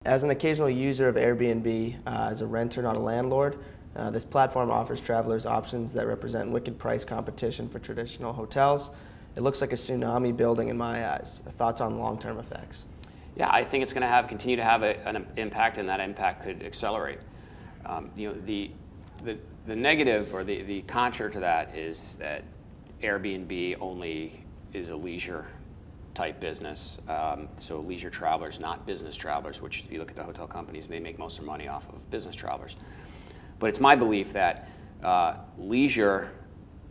As an occasional user of Airbnb as a renter, not a landlord, this platform offers travelers options that represent wicked price competition for traditional hotels. It looks like a tsunami building in my eyes. Thoughts on long-term effects? Yeah, I think it's going to continue to have an impact, and that impact could accelerate. The negative or the contra to that is that Airbnb only is a leisure type business. So leisure travelers, not business travelers, which if you look at the hotel companies, they make most of their money off of business travelers. But it's my belief that leisure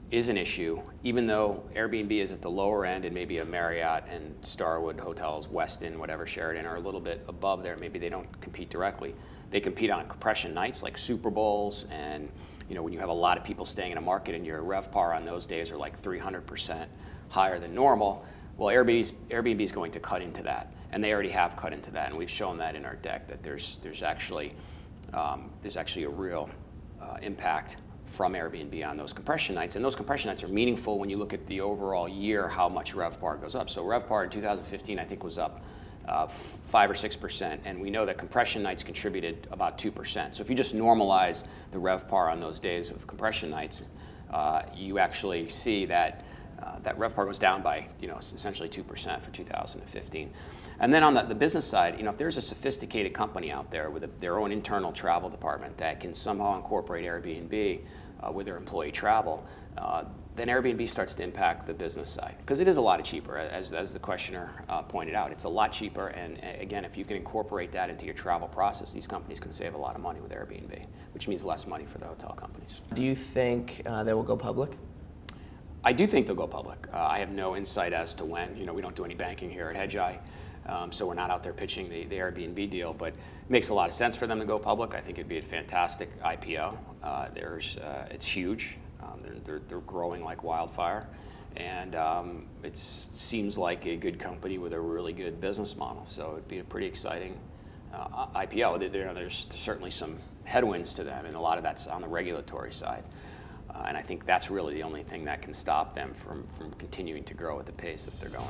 is an issue, even though Airbnb is at the lower end and maybe a Marriott and Starwood hotels, Westin, whatever, Sheraton are a little bit above there. Maybe they don't compete directly. They compete on compression nights like Super Bowls, and when you have a lot of people staying in a market and your RevPAR on those days are like 300% higher than normal. Well, Airbnb is going to cut into that, and they already have cut into that, and we've shown that in our deck that there's actually a real impact from Airbnb on those compression nights, and those compression nights are meaningful when you look at the overall year how much RevPAR goes up. So RevPAR in 2015 I think was up 5 or 6%, and we know that compression nights contributed about 2%. So if you just normalize the RevPAR on those days of compression nights, you actually see that that RevPAR goes down by essentially 2% for 2015. And then on the business side, if there's a sophisticated company out there with their own internal travel department that can somehow incorporate Airbnb with their employee travel, then Airbnb starts to impact the business side, because it is a lot cheaper, as the questioner pointed out. It's a lot cheaper, and again, if you can incorporate that into your travel process, these companies can save a lot of money with Airbnb, which means less money for the hotel companies. Do you think they will go public? I do think they'll go public. I have no insight as to when. We don't do any banking here at Hedgeye, so we're not out there pitching the Airbnb deal, but it makes a lot of sense for them to go public. I think it'd be a fantastic IPO. It's huge. They're growing like wildfire, and it seems like a good company with a really good business model. So it'd be a pretty exciting IPO. There's certainly some headwinds to them, and a lot of that's on the regulatory side. And I think that's really the only thing that can stop them from continuing to grow at the pace that they're going.